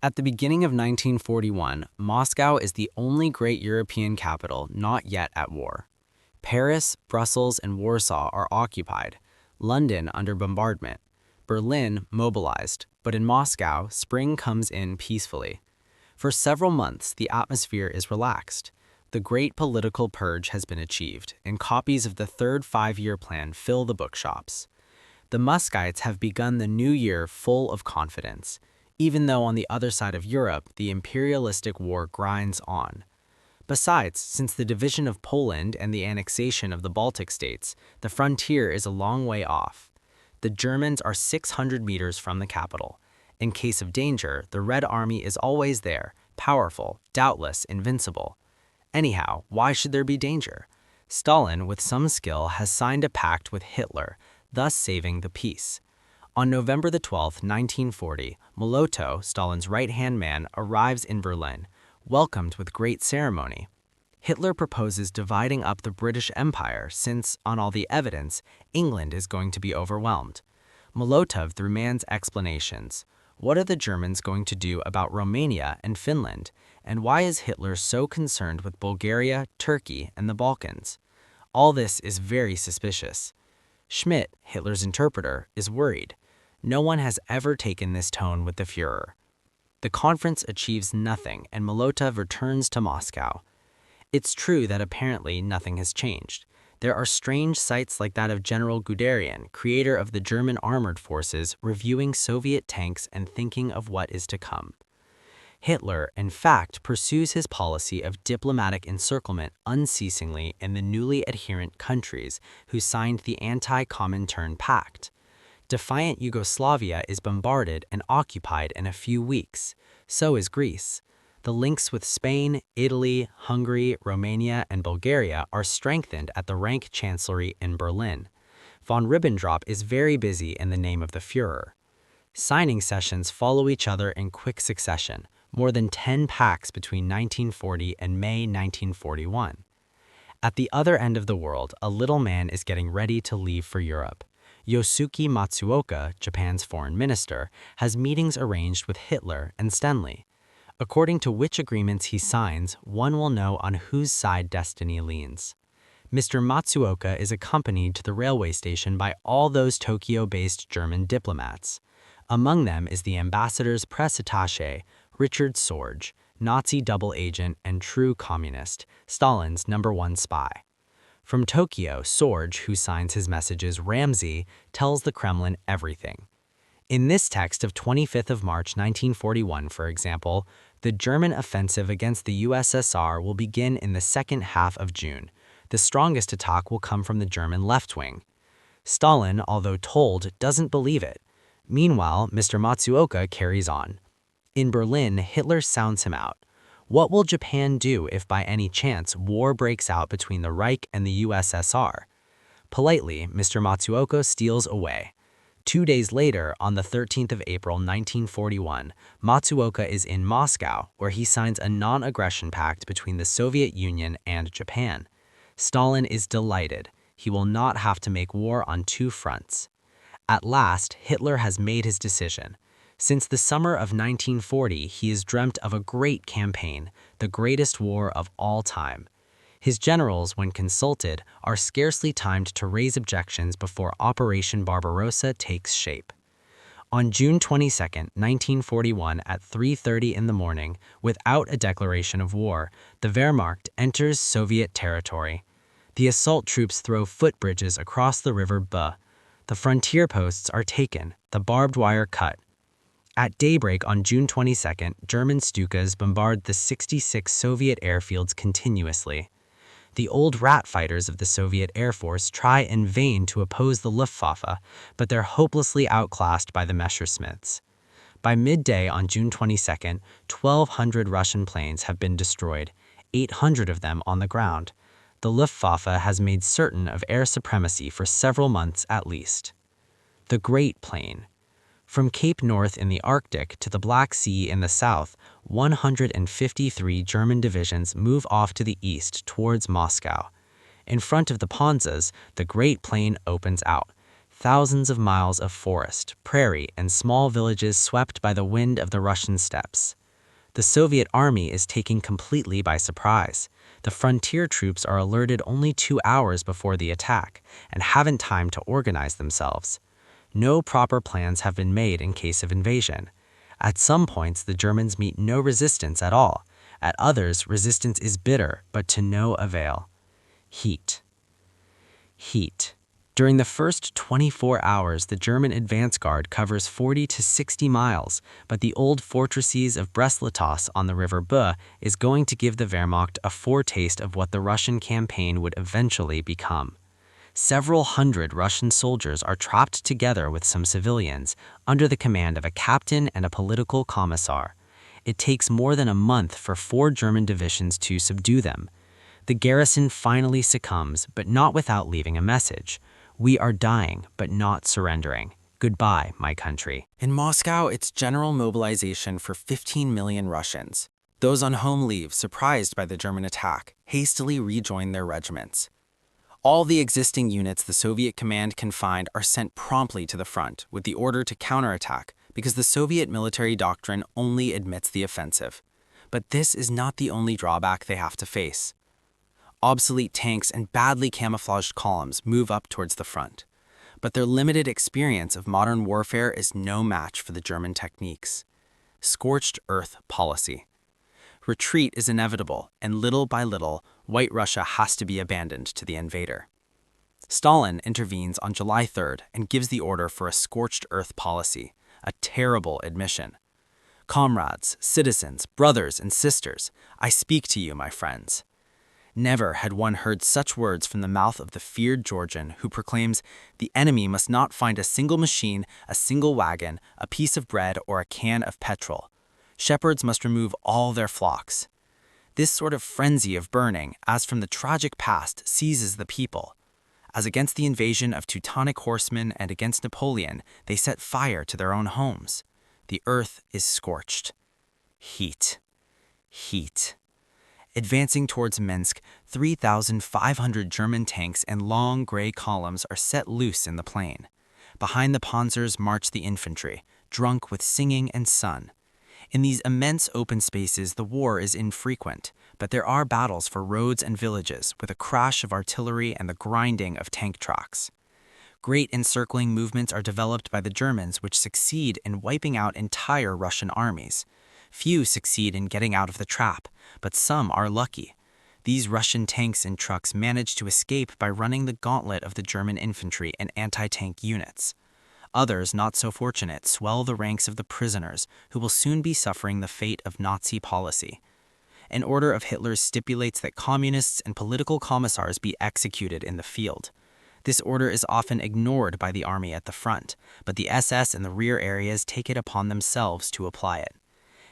At the beginning of 1941, Moscow is the only great European capital not yet at war. Paris, Brussels, and Warsaw are occupied, London under bombardment, Berlin mobilized, but in Moscow, spring comes in peacefully. For several months, the atmosphere is relaxed. The great political purge has been achieved, and copies of the third five-year plan fill the bookshops. The Muscovites have begun the new year full of confidence, even though on the other side of Europe, the imperialistic war grinds on. Besides, since the division of Poland and the annexation of the Baltic states, the frontier is a long way off. The Germans are 600 meters from the capital. In case of danger, the Red Army is always there, powerful, doubtless invincible. Anyhow, why should there be danger? Stalin, with some skill, has signed a pact with Hitler, thus saving the peace. On November the 12th, 1940, Molotov, Stalin's right-hand man, arrives in Berlin, welcomed with great ceremony. Hitler proposes dividing up the British Empire since, on all the evidence, England is going to be overwhelmed. Molotov demands explanations. What are the Germans going to do about Romania and Finland? And why is Hitler so concerned with Bulgaria, Turkey, and the Balkans? All this is very suspicious. Schmidt, Hitler's interpreter, is worried. No one has ever taken this tone with the Führer. The conference achieves nothing, and Molotov returns to Moscow. It's true that apparently nothing has changed. There are strange sights like that of General Guderian, creator of the German armored forces, reviewing Soviet tanks and thinking of what is to come. Hitler, in fact, pursues his policy of diplomatic encirclement unceasingly in the newly adherent countries who signed the Anti-Comintern Pact. Defiant Yugoslavia is bombarded and occupied in a few weeks. So is Greece. The links with Spain, Italy, Hungary, Romania, and Bulgaria are strengthened at the Reich Chancellery in Berlin. Von Ribbentrop is very busy in the name of the Führer. Signing sessions follow each other in quick succession, more than 10 pacts between 1940 and May 1941. At the other end of the world, a little man is getting ready to leave for Europe. Yosuke Matsuoka, Japan's foreign minister, has meetings arranged with Hitler and Stanley. According to which agreements he signs, one will know on whose side destiny leans. Mr. Matsuoka is accompanied to the railway station by all those Tokyo-based German diplomats. Among them is the ambassador's press attaché, Richard Sorge, Nazi double agent and true communist, Stalin's #1 spy. From Tokyo, Sorge, who signs his messages Ramsey, tells the Kremlin everything. In this text of 25th of March 1941, for example, the German offensive against the USSR will begin in the second half of June. The strongest attack will come from the German left wing. Stalin, although told, doesn't believe it. Meanwhile, Mr. Matsuoka carries on. In Berlin, Hitler sounds him out. What will Japan do if by any chance war breaks out between the Reich and the USSR? Politely, Mr. Matsuoka steals away. 2 days later, on the 13th of April 1941, Matsuoka is in Moscow, where he signs a non-aggression pact between the Soviet Union and Japan. Stalin is delighted. He will not have to make war on two fronts. At last, Hitler has made his decision. Since the summer of 1940, he has dreamt of a great campaign, the greatest war of all time. His generals, when consulted, are scarcely timed to raise objections before Operation Barbarossa takes shape. On June 22, 1941, at 3:30 in the morning, without a declaration of war, the Wehrmacht enters Soviet territory. The assault troops throw footbridges across the river B. The frontier posts are taken, the barbed wire cut. At daybreak on June 22, German Stukas bombard the 66 Soviet airfields continuously. The old rat fighters of the Soviet Air Force try in vain to oppose the Luftwaffe, but they're hopelessly outclassed by the Messerschmitts. By midday on June 22, 1,200 Russian planes have been destroyed, 800 of them on the ground. The Luftwaffe has made certain of air supremacy for several months at least. The Great Plain. From Cape North in the Arctic to the Black Sea in the south, 153 German divisions move off to the east towards Moscow. In front of the Panzers, the Great Plain opens out. thousands of miles of forest, prairie, and small villages swept by the wind of the Russian steppes. The Soviet army is taken completely by surprise. The frontier troops are alerted only 2 hours before the attack and haven't time to organize themselves. No proper plans have been made in case of invasion. At some points, the Germans meet no resistance at all. At others, resistance is bitter, but to no avail. Heat. During the first 24 hours, the German advance guard covers 40 to 60 miles, but the old fortresses of Brest-Litovsk on the River Buh is going to give the Wehrmacht a foretaste of what the Russian campaign would eventually become. Several hundred Russian soldiers are trapped together with some civilians under the command of a captain and a political commissar. It takes more than a month for 4 German divisions to subdue them. The garrison finally succumbs, but not without leaving a message. We are dying, but not surrendering. Goodbye, my country. In Moscow, it's general mobilization for 15 million Russians. Those on home leave, surprised by the German attack, hastily rejoin their regiments. All the existing units the Soviet command can find are sent promptly to the front with the order to counterattack because the Soviet military doctrine only admits the offensive. But this is not the only drawback they have to face. Obsolete tanks and badly camouflaged columns move up towards the front, but their limited experience of modern warfare is no match for the German techniques. Scorched earth policy. Retreat is inevitable, and little by little, White Russia has to be abandoned to the invader. Stalin intervenes on July 3rd and gives the order for a scorched earth policy, a terrible admission. Comrades, citizens, brothers, and sisters, I speak to you, my friends. Never had one heard such words from the mouth of the feared Georgian who proclaims, the enemy must not find a single machine, a single wagon, a piece of bread, or a can of petrol. Shepherds must remove all their flocks. This sort of frenzy of burning, as from the tragic past, seizes the people. As against the invasion of Teutonic horsemen and against Napoleon, they set fire to their own homes. The earth is scorched. Heat. Advancing towards Minsk, 3,500 German tanks and long gray columns are set loose in the plain. Behind the panzers march the infantry, drunk with singing and sun. In these immense open spaces, the war is infrequent, but there are battles for roads and villages with a crash of artillery and the grinding of tank tracks. Great encircling movements are developed by the Germans which succeed in wiping out entire Russian armies. Few succeed in getting out of the trap, but some are lucky. These Russian tanks and trucks manage to escape by running the gauntlet of the German infantry and anti-tank units. Others, not so fortunate, swell the ranks of the prisoners who will soon be suffering the fate of Nazi policy. An order of Hitler's stipulates that communists and political commissars be executed in the field. This order is often ignored by the army at the front, but the SS in the rear areas take it upon themselves to apply it.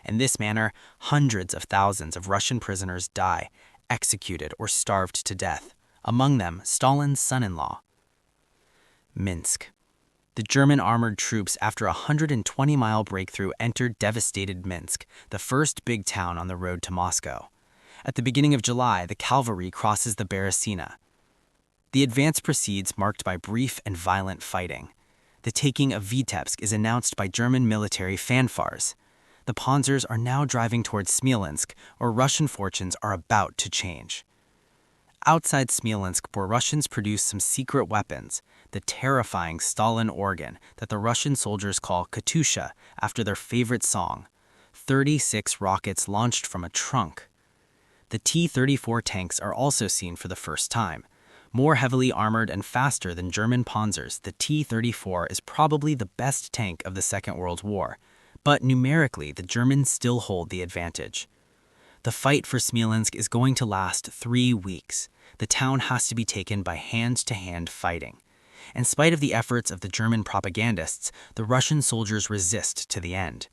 In this manner, hundreds of thousands of Russian prisoners die, executed or starved to death, among them Stalin's son-in-law. Minsk. The German armored troops, after a 120-mile breakthrough, entered devastated Minsk, the first big town on the road to Moscow. At the beginning of July, the cavalry crosses the Barbarossa. The advance proceeds, marked by brief and violent fighting. The taking of Vitebsk is announced by German military fanfares. The panzers are now driving towards Smolensk, or Russian fortunes are about to change. Outside Smolensk, where Russians produce some secret weapons, the terrifying Stalin organ that the Russian soldiers call Katyusha after their favorite song, 36 rockets launched from a trunk. The T-34 tanks are also seen for the first time. More heavily armored and faster than German panzers, the T-34 is probably the best tank of the Second World War. But numerically, the Germans still hold the advantage. The fight for Smolensk is going to last 3 weeks. The town has to be taken by hand-to-hand fighting. In spite of the efforts of the German propagandists, the Russian soldiers resist to the end.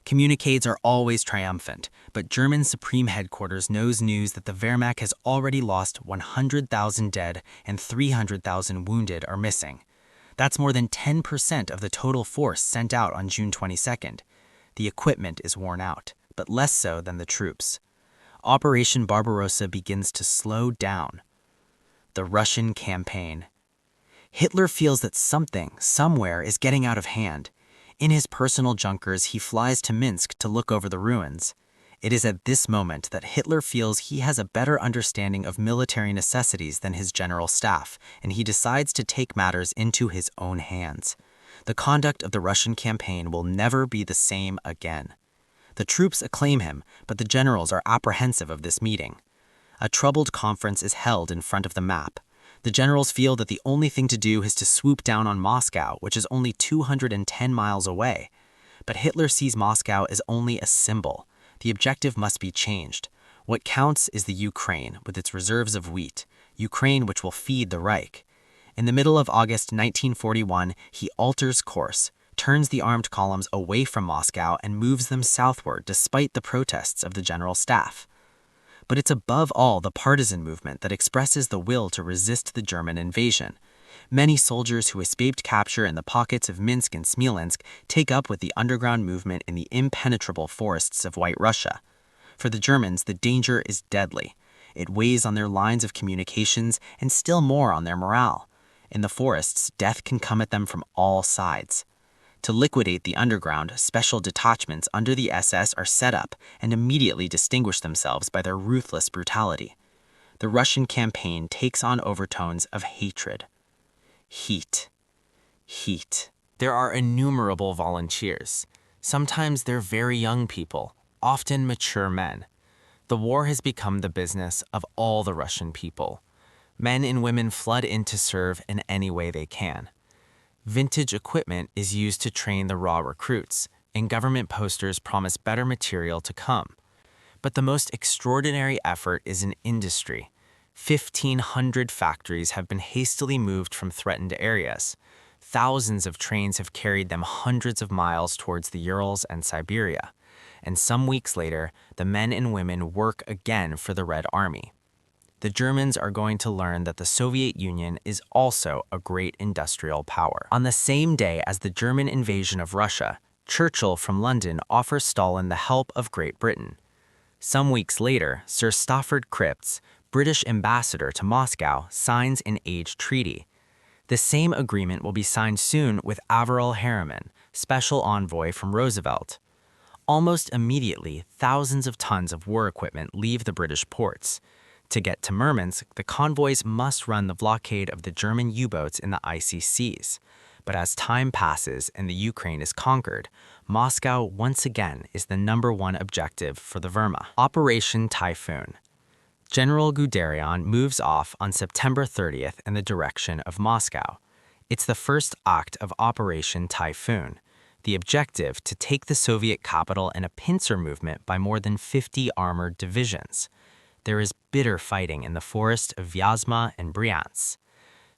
Communiques are always triumphant, but German Supreme Headquarters knows news that the Wehrmacht has already lost 100,000 dead and 300,000 wounded are missing. That's more than 10% of the total force sent out on June 22nd. The equipment is worn out, but less so than the troops. Operation Barbarossa begins to slow down. The Russian campaign. Hitler feels that something, somewhere, is getting out of hand. In his personal junkers, he flies to Minsk to look over the ruins. It is at this moment that Hitler feels he has a better understanding of military necessities than his general staff, and he decides to take matters into his own hands. The conduct of the Russian campaign will never be the same again. The troops acclaim him, but the generals are apprehensive of this meeting. A troubled conference is held in front of the map. The generals feel that the only thing to do is to swoop down on Moscow, which is only 210 miles away. But Hitler sees Moscow as only a symbol. The objective must be changed. What counts is the Ukraine, with its reserves of wheat, Ukraine which will feed the Reich. In the middle of August 1941, he alters course, turns the armed columns away from Moscow and moves them southward despite the protests of the general staff. But it's above all the partisan movement that expresses the will to resist the German invasion. Many soldiers who escaped capture in the pockets of Minsk and Smolensk take up with the underground movement in the impenetrable forests of White Russia. For the Germans, the danger is deadly. It weighs on their lines of communications and still more on their morale. In the forests, death can come at them from all sides. To liquidate the underground, special detachments under the SS are set up and immediately distinguish themselves by their ruthless brutality. The Russian campaign takes on overtones of hatred. Heat. There are innumerable volunteers. Sometimes they're very young people, often mature men. The war has become the business of all the Russian people. Men and women flood in to serve in any way they can. Vintage equipment is used to train the raw recruits, and government posters promise better material to come. But the most extraordinary effort is in industry. 1,500 factories have been hastily moved from threatened areas. Thousands of trains have carried them hundreds of miles towards the Urals and Siberia. And some weeks later, the men and women work again for the Red Army. The Germans are going to learn that the Soviet Union is also a great industrial power. On the same day as the German invasion of Russia, Churchill from London offers Stalin the help of Great Britain. Some weeks later, Sir Stafford Cripps, British ambassador to Moscow, signs an age treaty. The same agreement will be signed soon with Averell Harriman, special envoy from Roosevelt. Almost immediately, thousands of tons of war equipment leave the British ports. To get to Murmansk, the convoys must run the blockade of the German U-boats in the icy seas. But as time passes and the Ukraine is conquered, Moscow once again is the #1 objective for the Wehrmacht. Operation Typhoon. General Guderian moves off on September 30th in the direction of Moscow. It's the first act of Operation Typhoon. The objective to take the Soviet capital in a pincer movement by more than 50 armored divisions. There is bitter fighting in the forest of Vyazma and Bryansk.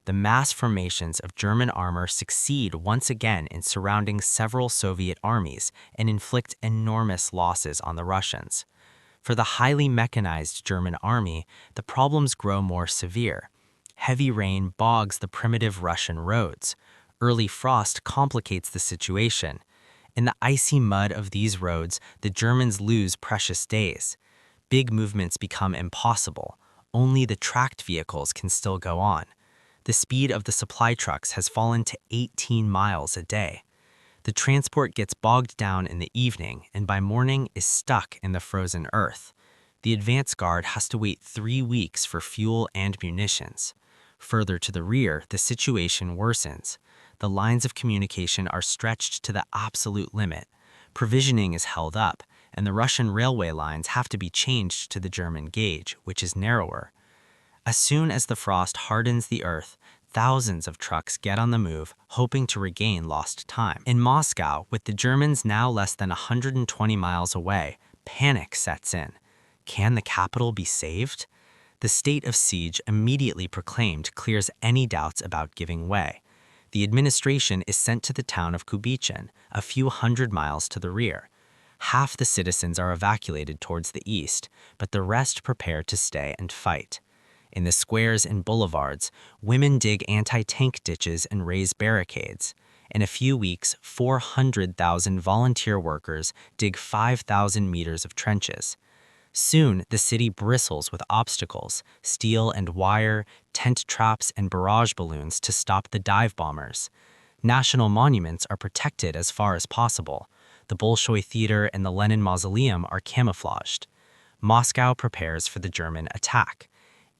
The mass formations of German armor succeed once again in surrounding several Soviet armies and inflict enormous losses on the Russians. For the highly mechanized German army, the problems grow more severe. Heavy rain bogs the primitive Russian roads. Early frost complicates the situation. In the icy mud of these roads, the Germans lose precious days. Big movements become impossible. Only the tracked vehicles can still go on. The speed of the supply trucks has fallen to 18 miles a day. The transport gets bogged down in the evening and by morning is stuck in the frozen earth. The advance guard has to wait 3 weeks for fuel and munitions. Further to the rear, the situation worsens. The lines of communication are stretched to the absolute limit. Provisioning is held up, and the Russian railway lines have to be changed to the German gauge, which is narrower. As soon as the frost hardens the earth, thousands of trucks get on the move, hoping to regain lost time. In Moscow, with the Germans now less than 120 miles away, panic sets in. Can the capital be saved? The state of siege immediately proclaimed clears any doubts about giving way. The administration is sent to the town of Kubichin, a few hundred miles to the rear. Half the citizens are evacuated towards the east, but the rest prepare to stay and fight. In the squares and boulevards, women dig anti-tank ditches and raise barricades. In a few weeks, 400,000 volunteer workers dig 5,000 meters of trenches. Soon, the city bristles with obstacles, steel and wire, tent traps, and barrage balloons to stop the dive bombers. National monuments are protected as far as possible. The Bolshoi Theater and the Lenin Mausoleum are camouflaged. Moscow prepares for the German attack.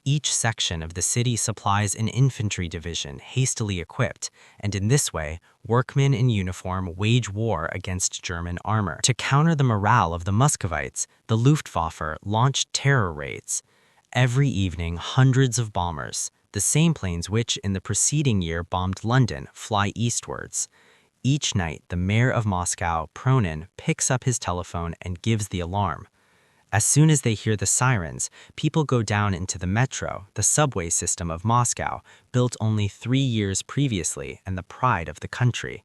Each section of the city supplies an infantry division hastily equipped, and in this way, workmen in uniform wage war against German armor. To counter the morale of the Muscovites, the Luftwaffe launched terror raids. Every evening, hundreds of bombers, the same planes which in the preceding year bombed London, fly eastwards. Each night, the mayor of Moscow, Pronin, picks up his telephone and gives the alarm. As soon as they hear the sirens, people go down into the metro, the subway system of Moscow, built only 3 years previously and the pride of the country.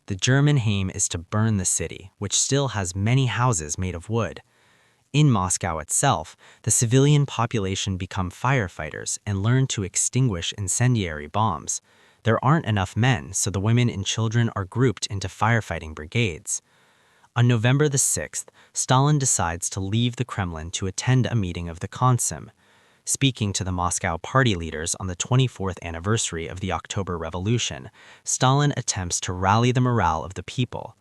The German aim is to burn the city, which still has many houses made of wood. In Moscow itself, the civilian population become firefighters and learn to extinguish incendiary bombs. There aren't enough men, so the women and children are grouped into firefighting brigades. On November the 6th, Stalin decides to leave the Kremlin to attend a meeting of the Consim. Speaking to the Moscow party leaders on the 24th anniversary of the October Revolution, Stalin attempts to rally the morale of the people.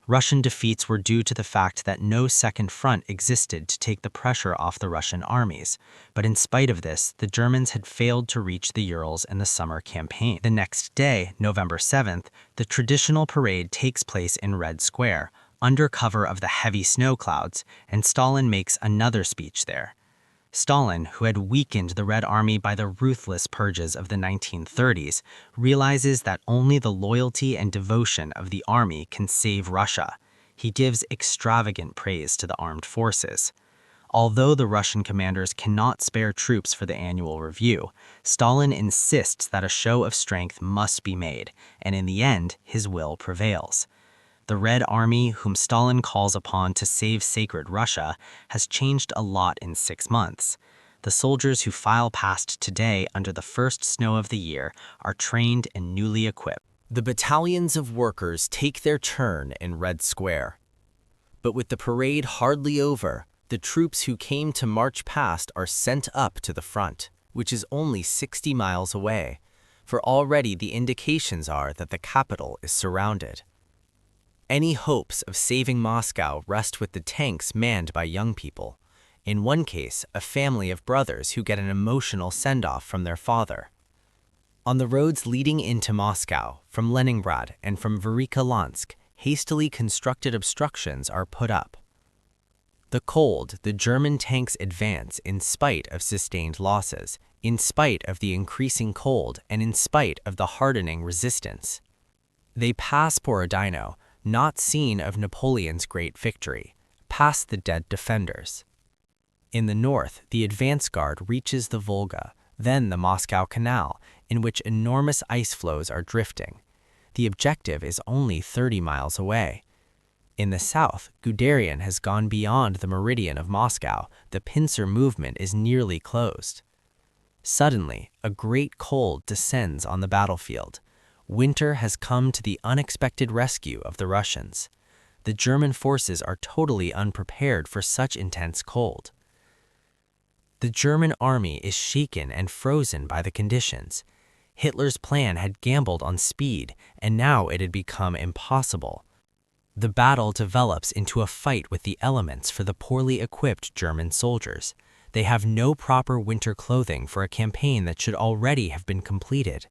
Russian defeats were due to the fact that no second front existed to take the pressure off the Russian armies, but in spite of this, the Germans had failed to reach the Urals in the summer campaign. The next day, November 7th, the traditional parade takes place in Red Square, under cover of the heavy snow clouds, and Stalin makes another speech there. Stalin, who had weakened the Red Army by the ruthless purges of the 1930s, realizes that only the loyalty and devotion of the army can save Russia. He gives extravagant praise to the armed forces. Although the Russian commanders cannot spare troops for the annual review, Stalin insists that a show of strength must be made, and in the end, his will prevails. The Red Army, whom Stalin calls upon to save sacred Russia, has changed a lot in 6 months. The soldiers who file past today under the first snow of the year are trained and newly equipped. The battalions of workers take their turn in Red Square. But with the parade hardly over, the troops who came to march past are sent up to the front, which is only 60 miles away, for already the indications are that the capital is surrounded. Any hopes of saving Moscow rest with the tanks manned by young people. In one case, a family of brothers who get an emotional send-off from their father. On the roads leading into Moscow, from Leningrad and from Verikholansk, hastily constructed obstructions are put up. The cold, the German tanks advance in spite of sustained losses, in spite of the increasing cold, and in spite of the hardening resistance. They pass Borodino, not seen of Napoleon's great victory, past the dead defenders. In the north, the advance guard reaches the Volga, then the Moscow Canal, in which enormous ice floes are drifting. The objective is only 30 miles away. In the south, Guderian has gone beyond the meridian of Moscow. The pincer movement is nearly closed. Suddenly, a great cold descends on the battlefield. Winter has come to the unexpected rescue of the Russians. The German forces are totally unprepared for such intense cold. The German army is shaken and frozen by the conditions. Hitler's plan had gambled on speed, and now it had become impossible. The battle develops into a fight with the elements for the poorly equipped German soldiers. They have no proper winter clothing for a campaign that should already have been completed.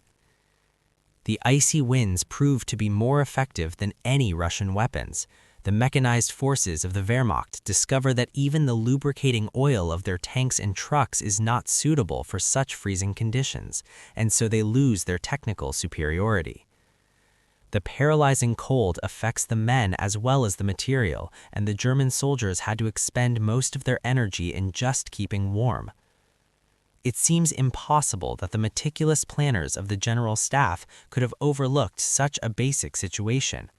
The icy winds prove to be more effective than any Russian weapons. The mechanized forces of the Wehrmacht discover that even the lubricating oil of their tanks and trucks is not suitable for such freezing conditions, and so they lose their technical superiority. The paralyzing cold affects the men as well as the material, and the German soldiers had to expend most of their energy in just keeping warm. It seems impossible that the meticulous planners of the General Staff could have overlooked such a basic situation.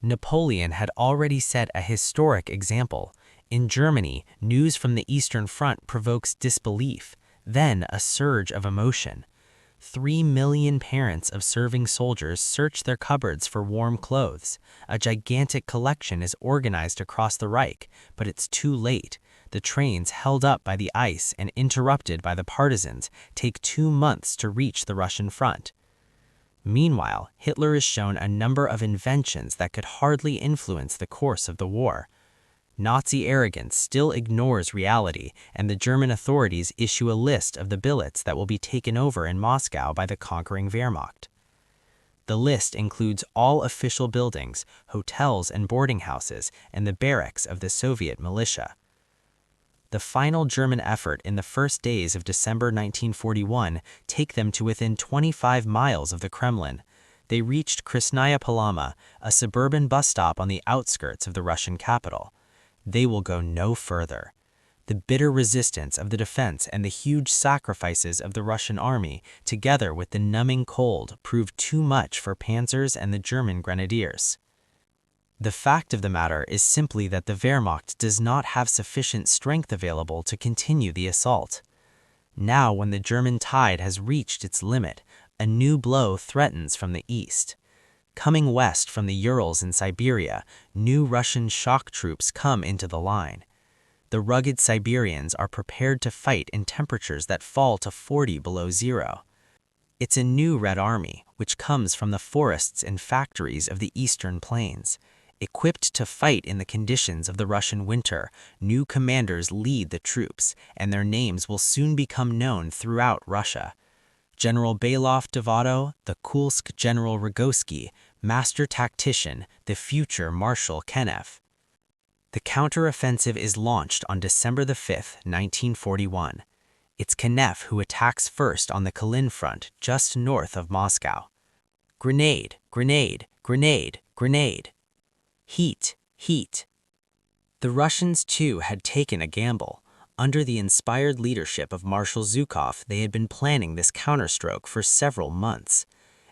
Napoleon had already set a historic example. In Germany, news from the Eastern Front provokes disbelief, then a surge of emotion. 3 million parents of serving soldiers search their cupboards for warm clothes. A gigantic collection is organized across the Reich, but it's too late. The trains, held up by the ice and interrupted by the partisans, take 2 months to reach the Russian front. Meanwhile, Hitler is shown a number of inventions that could hardly influence the course of the war. Nazi arrogance still ignores reality, and the German authorities issue a list of the billets that will be taken over in Moscow by the conquering Wehrmacht. The list includes all official buildings, hotels and boarding houses, and the barracks of the Soviet militia. The final German effort in the first days of December 1941 take them to within 25 miles of the Kremlin. They reached Krasnaya Palama, a suburban bus stop on the outskirts of the Russian capital. They will go no further. The bitter resistance of the defense and the huge sacrifices of the Russian army, together with the numbing cold, proved too much for panzers and the German grenadiers. The fact of the matter is simply that the Wehrmacht does not have sufficient strength available to continue the assault. Now, when the German tide has reached its limit, a new blow threatens from the east. Coming west from the Urals in Siberia, new Russian shock troops come into the line. The rugged Siberians are prepared to fight in temperatures that fall to 40 below zero. It's a new Red Army, which comes from the forests and factories of the eastern plains. Equipped to fight in the conditions of the Russian winter, new commanders lead the troops, and their names will soon become known throughout Russia. General Baylof-Devato, the Kulsk General Rogowski, master tactician, the future Marshal Kenev. The counteroffensive is launched on December 5, 1941. It's Kenev who attacks first on the Kalin front, just north of Moscow. Grenade, grenade, grenade, grenade. Heat, heat. The Russians, too, had taken a gamble. Under the inspired leadership of Marshal Zhukov, they had been planning this counterstroke for several months.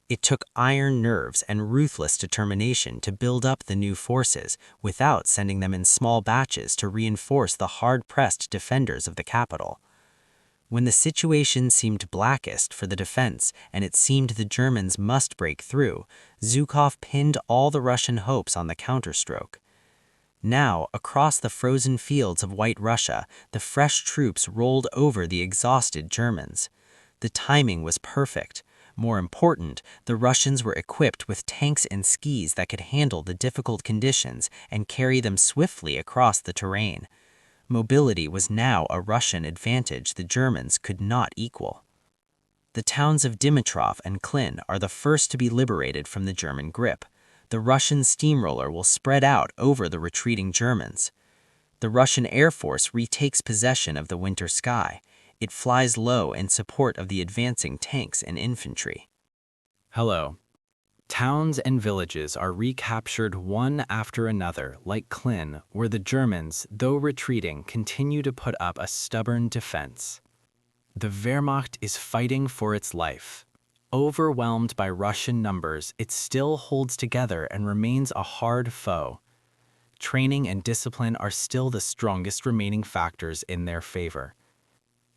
It took iron nerves and ruthless determination to build up the new forces without sending them in small batches to reinforce the hard-pressed defenders of the capital. When the situation seemed blackest for the defense and it seemed the Germans must break through, Zhukov pinned all the Russian hopes on the counterstroke. Now, across the frozen fields of White Russia, the fresh troops rolled over the exhausted Germans. The timing was perfect. More important, the Russians were equipped with tanks and skis that could handle the difficult conditions and carry them swiftly across the terrain. Mobility was now a Russian advantage the Germans could not equal. The towns of Dimitrov and Klin are the first to be liberated from the German grip. The Russian steamroller will spread out over the retreating Germans. The Russian Air Force retakes possession of the winter sky. It flies low in support of the advancing tanks and infantry. Hello. Towns and villages are recaptured one after another, like Klin, where the Germans, though retreating, continue to put up a stubborn defense. The Wehrmacht is fighting for its life. Overwhelmed by Russian numbers, it still holds together and remains a hard foe. Training and discipline are still the strongest remaining factors in their favor.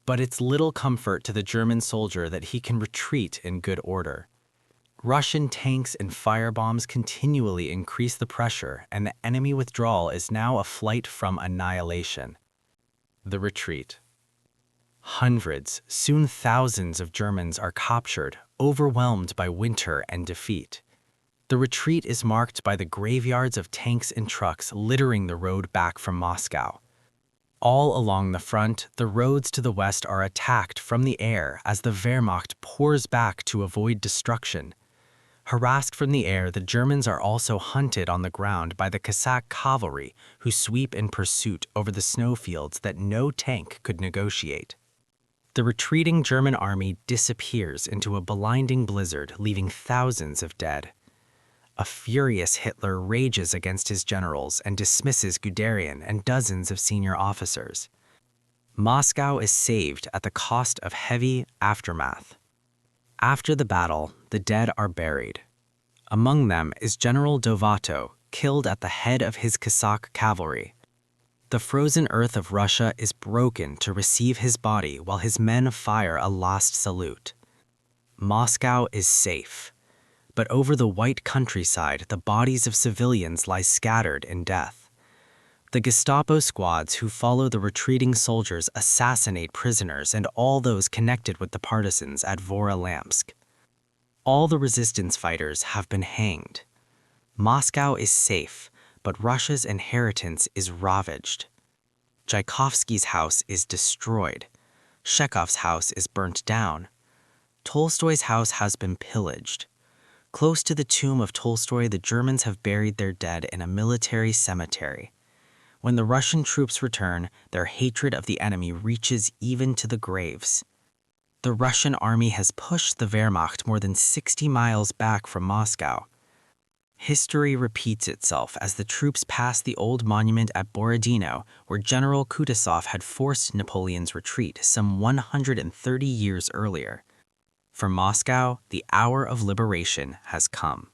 But it's little comfort to the German soldier that he can retreat in good order. Russian tanks and firebombs continually increase the pressure, and the enemy withdrawal is now a flight from annihilation. The retreat. Hundreds, soon thousands of Germans are captured, overwhelmed by winter and defeat. The retreat is marked by the graveyards of tanks and trucks littering the road back from Moscow. All along the front, the roads to the west are attacked from the air as the Wehrmacht pours back to avoid destruction. Harassed from the air, the Germans are also hunted on the ground by the Cossack cavalry, who sweep in pursuit over the snowfields that no tank could negotiate. The retreating German army disappears into a blinding blizzard, leaving thousands of dead. A furious Hitler rages against his generals and dismisses Guderian and dozens of senior officers. Moscow is saved at the cost of heavy aftermath. After the battle, the dead are buried. Among them is General Dovato, killed at the head of his Cossack cavalry. The frozen earth of Russia is broken to receive his body while his men fire a last salute. Moscow is safe. But over the white countryside, the bodies of civilians lie scattered in death. The Gestapo squads who follow the retreating soldiers assassinate prisoners and all those connected with the partisans at Vorolamsk. All the resistance fighters have been hanged. Moscow is safe, but Russia's inheritance is ravaged. Tchaikovsky's house is destroyed. Chekhov's house is burnt down. Tolstoy's house has been pillaged. Close to the tomb of Tolstoy, the Germans have buried their dead in a military cemetery. When the Russian troops return, their hatred of the enemy reaches even to the graves. The Russian army has pushed the Wehrmacht more than 60 miles back from Moscow. History repeats itself as the troops pass the old monument at Borodino, where General Kutuzov had forced Napoleon's retreat some 130 years earlier. For Moscow, the hour of liberation has come.